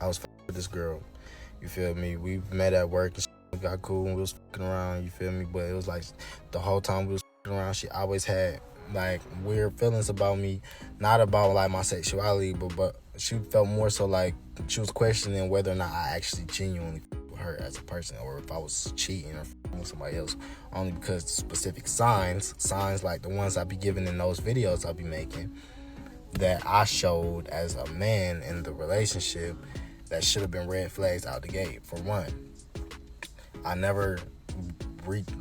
I was with this girl. You feel me? We met at work and we got cool and we was fucking around. You feel me? But it was like the whole time we was fucking around, she always had like weird feelings about me, not about like my sexuality, but she felt more so like she was questioning whether or not I actually genuinely with her as a person, or if I was cheating or with somebody else, only because specific signs like the ones I be giving in those videos I be making that I showed as a man in the relationship that should have been red flags out the gate. For one, I never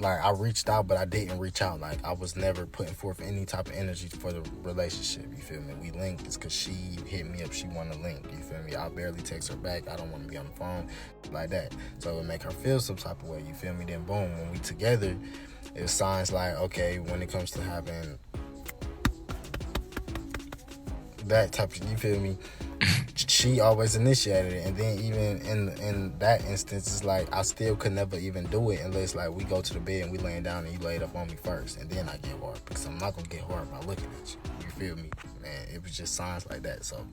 I reached out, but I didn't reach out. Like, I was never putting forth any type of energy for the relationship. You feel me? We linked. It's because she hit me up. She wanted to link. You feel me? I barely text her back. I don't want to be on the phone like that. So it would make her feel some type of way. You feel me? Then boom, when we together, it signs like, okay, when it comes to having that type of, you feel me? She always initiated it, and then even in that instance, it's like I still could never even do it unless like we go to the bed and we laying down and you laid up on me first, and then I get hard, because I'm not gonna get hard by looking at you. You feel me? Man, it was just signs like that. So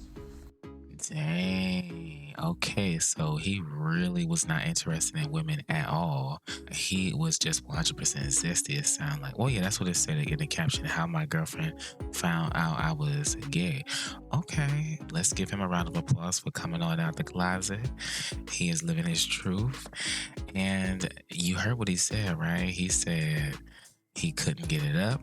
Dang. Okay, so he really was not interested in women at all. He was just 100% zesty. It sounded like, well, yeah, that's what it said in the caption. How my girlfriend found out I was gay. Okay, let's give him a round of applause for coming on out the closet. He is living his truth. And you heard what he said, right? He said he couldn't get it up.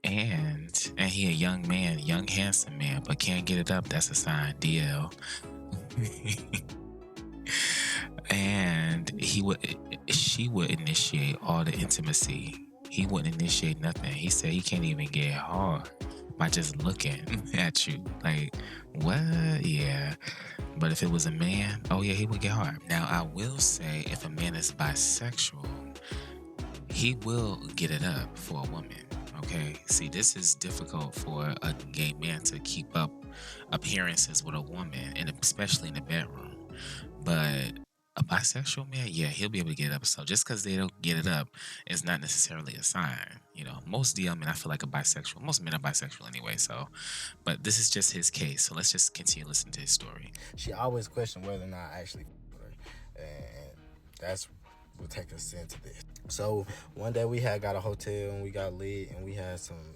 And he a young man, young handsome man, but can't get it up. That's a sign, DL. And she would initiate all the intimacy. He wouldn't initiate nothing. He said he can't even get hard by just looking at you. Like, what? Yeah. But if it was a man, oh yeah, he would get hard. Now I will say, if a man is bisexual, he will get it up for a woman. Okay. See, this is difficult for a gay man to keep up appearances with a woman, and especially in the bedroom. But a bisexual man, yeah, he'll be able to get it up. So just because they don't get it up is not necessarily a sign. You know, most DL men, I feel like, are bisexual. Most men are bisexual anyway. So, but this is just his case. So let's just continue listening to his story. she always questioned whether or not I actually with her, and that's will take us into this. So one day we had got a hotel and we got lit and we had some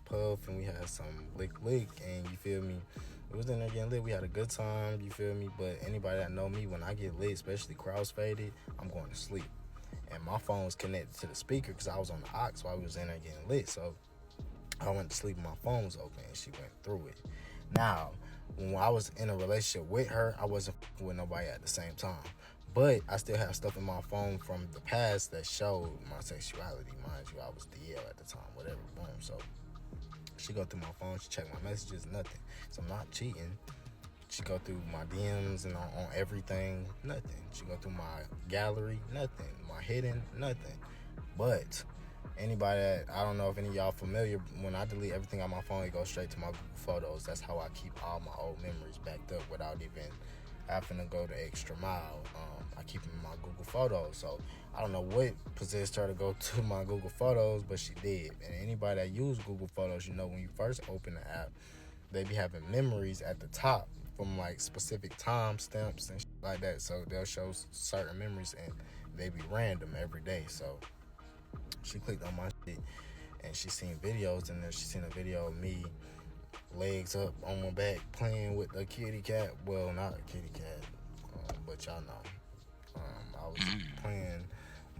puff and we had some lick, and you feel me, it was in there getting lit. We had a good time, you feel me. But anybody that know me, when I get lit, especially cross faded, I'm going to sleep. And my phone was connected to the speaker because I was on the aux while we was in there getting lit. So I went to sleep and my phone was open and she went through it. Now, when I was in a relationship with her, I wasn't with nobody at the same time. But I still have stuff in my phone from the past that showed my sexuality. Mind you, I was DL at the time, whatever, boom. So she go through my phone, she check my messages, nothing. So I'm not cheating. She go through my DMs and on everything, nothing. She go through my gallery, nothing. My hidden, nothing. But anybody that, I don't know if any of y'all familiar, when I delete everything on my phone, it goes straight to my Google Photos. That's how I keep all my old memories backed up without even having to go the extra mile. I keep them in my Google Photos. So I don't know what possessed her to go to my Google Photos, but she did. And anybody that use Google Photos, you know, when you first open the app, they be having memories at the top from like specific time stamps and shit like that. So they'll show certain memories and they be random every day. So she clicked on my shit and she seen videos in there. She seen a video of me legs up on my back playing with a kitty cat. Well, not a kitty cat, but y'all know. I was playing,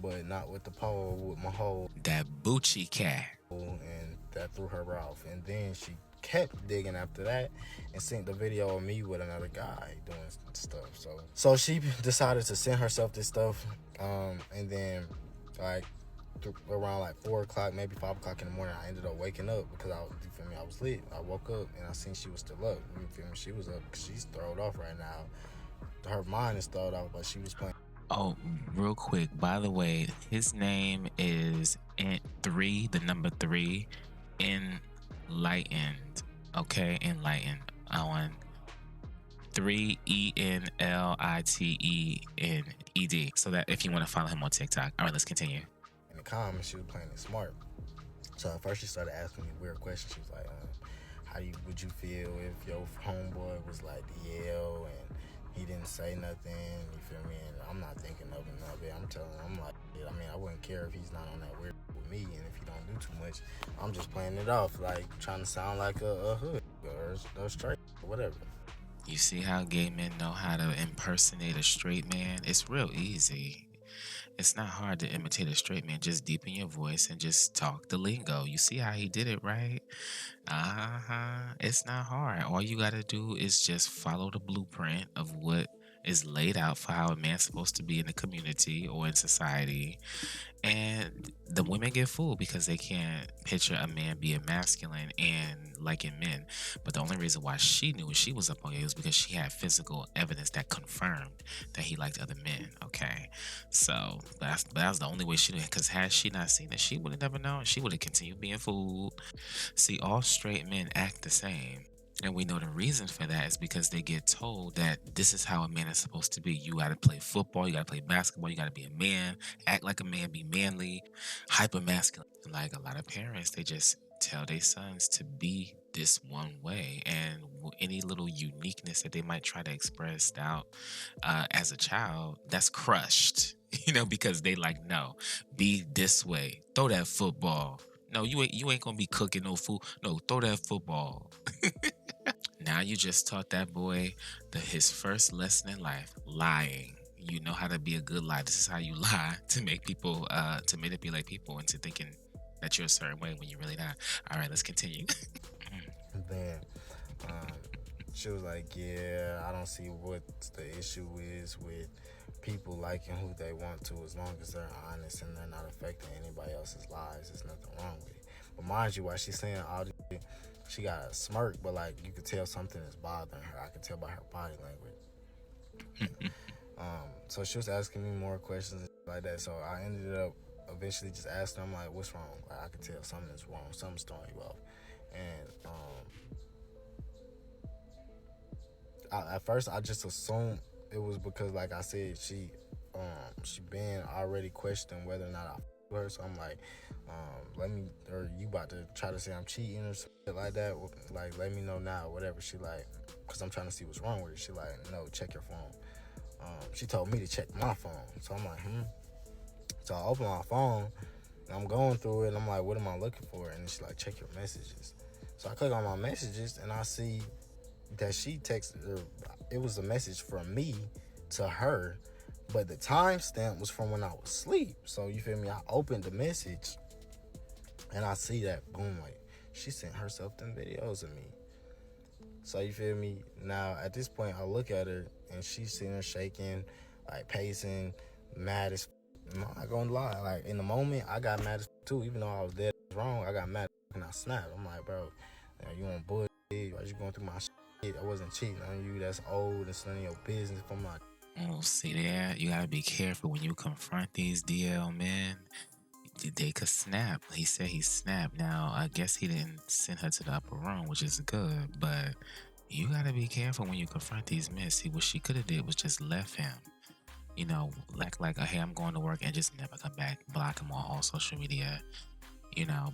but not with the pole, with my whole, That Bucci cat. and that threw her off. And then she kept digging after that and sent the video of me with another guy doing stuff. So she decided to send herself this stuff, and then like around like 4 o'clock, maybe 5 o'clock in the morning, I ended up waking up because you feel me, I was lit. I woke up and I seen she was still up. You feel me? She was up. She's throwed off right now. Her mind is throwed off, but she was playing. Oh, real quick, by the way, his name is Ant3, the number 3, Enlightened. Okay, Enlightened. On 3ENLITENED. So that if you want to follow him on TikTok. All right, let's continue. In the comments, she was playing it smart. So at first she started asking me weird questions. She was like, would you feel if your homeboy was like DL and didn't say nothing. You feel me? And I'm not thinking of it. I'm telling him, I'm like, I mean, I wouldn't care if he's not on that weird with me, and if he don't do too much, I'm just playing it off, like trying to sound like a hood or a straight or whatever. You see how gay men know how to impersonate a straight man? It's real easy. It's not hard to imitate a straight man. Just deepen your voice and just talk the lingo. You see how he did it, right? It's not hard. All you got to do is just follow the blueprint of what is laid out for how a man's supposed to be in the community or in society. And the women get fooled because they can't picture a man being masculine and liking men. But the only reason why she knew she was up on it was because she had physical evidence that confirmed that he liked other men. Okay. So that's the only way she knew. Because had she not seen it, she would have never known. She would have continued being fooled. See, all straight men act the same. And we know the reason for that is because they get told that this is how a man is supposed to be. You got to play football, you got to play basketball, you got to be a man, act like a man, be manly, hyper masculine. Like a lot of parents, they just tell their sons to be this one way, and any little uniqueness that they might try to express out as a child, that's crushed, because they like, no, be this way, throw that football. No, you ain't gonna be cooking no food. No, throw that football. Now you just taught that boy his first lesson in life: lying. You know how to be a good liar. This is how you lie to make people, to manipulate people into thinking that you're a certain way when you're really not. All right, let's continue. Then she was like, yeah, I don't see what the issue is with people liking who they want to, as long as they're honest and they're not affecting anybody else's lives. There's nothing wrong with it. But mind you, while she's saying all this shit, she got a smirk, but like you could tell something is bothering her. I could tell by her body language. So she was asking me more questions and like that. So I ended up eventually just asking her, I'm like, what's wrong? Like, I could tell something's wrong. Something's throwing you off. And at first I just assumed it was because, like I said, she been already questioning whether or not I with her. So I'm like, you about to try to say I'm cheating or something like that? Like, let me know now, whatever. She like, because I'm trying to see what's wrong with her. She like, no, check your phone. She told me to check my phone. So I'm like, So I open my phone and I'm going through it and I'm like, what am I looking for? And she's like, check your messages. So I click on my messages and I see that she texted her. It was a message from me to her, but the timestamp was from when I was asleep. So you feel me? I opened the message and I see that, boom, like she sent herself them videos of me. So you feel me? Now at this point I look at her and she's sitting there shaking, like pacing, mad as I'm not gonna lie, like in the moment I got mad as too. Even though I was dead wrong, I got mad and I snapped. I'm like, bro, you want bullshit? Why you going through my shit? I wasn't cheating on you. That's old. It's none of your business. I'm like, oh, see there, you gotta be careful when you confront these DL men. They could snap. He said he snapped. Now I guess he didn't send her to the upper room, which is good, but you gotta be careful when you confront these men. See, what she could have did was just left him. Like, hey, I'm going to work, and just never come back. Block him on all social media.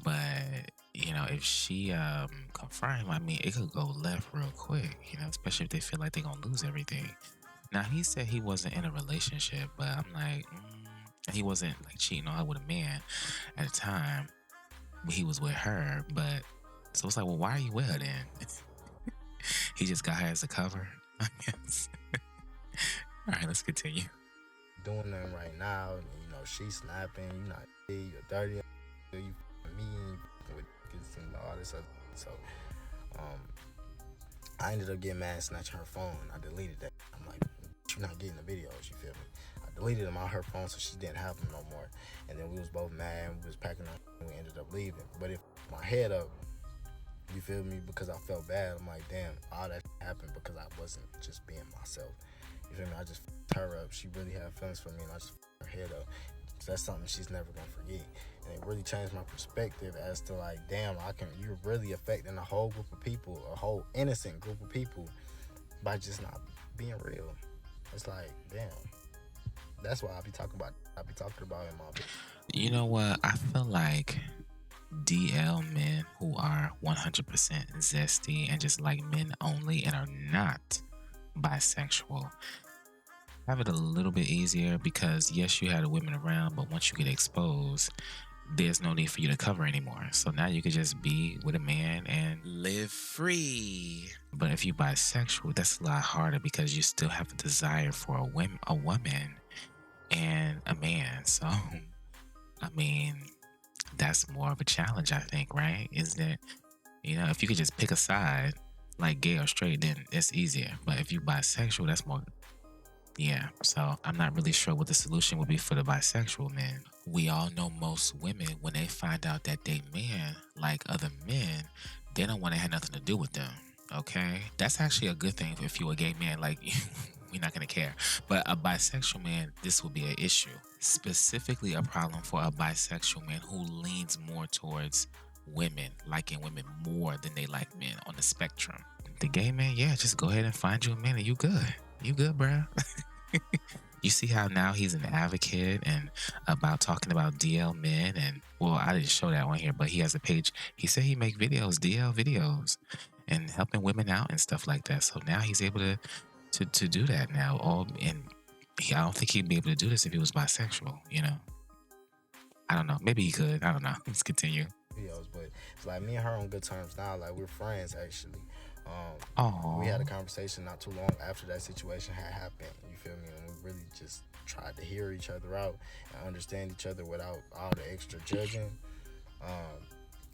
But if she confront him, I mean, it could go left real quick. Especially if they feel like they're gonna lose everything. Now he said he wasn't in a relationship, but I'm like, he wasn't like cheating on her with a man at the time. He was with her, but so it's like, well, why are you with her then? He just got her as a cover, I guess. All right, let's continue. Doing them right now, she's snapping. You not you're dirty. You me with kids and all this other. So, I ended up getting mad, snatching her phone. I deleted that. I'm like, you're not getting the videos. You feel me? I deleted them on her phone so she didn't have them no more. And then we was both mad. We was packing up and we ended up leaving. But if my head up, you feel me? Because I felt bad. I'm like, damn, all that happened because I wasn't just being myself. You feel me? I just f***ed her up. She really had feelings for me, and I just f***ed her head up. So that's something she's never gonna forget. And it really changed my perspective as to like, damn, you're really affecting a whole group of people, a whole innocent group of people, by just not being real. It's like, damn. That's why I be talking about in my book. You know what? I feel like DL men who are 100% zesty and just like men only and are not bisexual, have it a little bit easier because yes, you had the women around, but once you get exposed, there's no need for you to cover anymore. So now you could just be with a man and live free. But if you're bisexual, that's a lot harder because you still have a desire for a woman and a man. So I mean, that's more of a challenge, I think, right? Isn't it? If you could just pick a side, like gay or straight, then it's easier. But if you bisexual, that's more. Yeah, so I'm not really sure what the solution would be for the bisexual men. We all know most women, when they find out that they men like other men, they don't want to have nothing to do with them. Okay, that's actually a good thing if you're a gay man. Like, we're not gonna care. But a bisexual man, this will be an issue. Specifically, a problem for a bisexual man who leans more towards women, liking women more than they like men on the spectrum. The gay man, yeah, just go ahead and find you a man and you good. You good, bruh. You see how now he's an advocate and about talking about DL men, and well, I didn't show that on here, but he has a page. He said he make videos, DL videos, and helping women out and stuff like that. So now he's able to do that now. I don't think he'd be able to do this if he was bisexual. I don't know. Maybe he could. I don't know. Let's continue. Videos, but it's like me and her on good terms now. Like, we're friends actually. Oh, We had a conversation not too long after that situation had happened. You feel me? And we really just tried to hear each other out and understand each other without all the extra judging.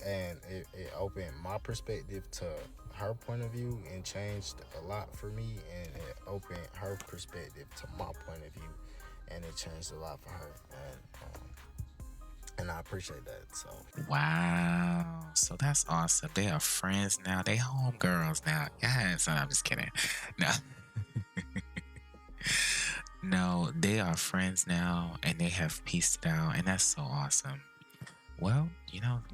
And it opened my perspective to her point of view and changed a lot for me. And it opened her perspective to my point of view, and it changed a lot for her. And I appreciate that. So wow. So that's awesome. They are friends now. They homegirls now. Yes. I'm just kidding. No. No, they are friends now and they have pieced it out, and that's so awesome. Well,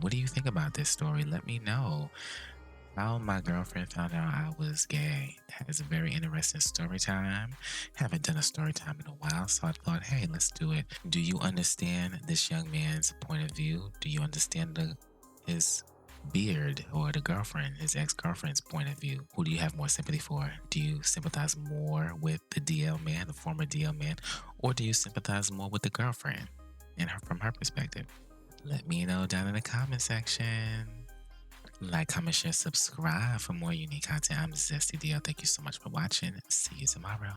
what do you think about this story? Let me know. How my girlfriend found out I was gay. That is a very interesting story time. Haven't done a story time in a while, so I thought, hey, let's do it. Do you understand this young man's point of view? Do you understand his beard or his ex-girlfriend's point of view? Who do you have more sympathy for? Do you sympathize more with the DL man, the former DL man, or do you sympathize more with the girlfriend and from her perspective? Let me know down in the comment section. Like, comment, share, subscribe for more unique content. I'm ZestyDL. Thank you so much for watching. See you tomorrow.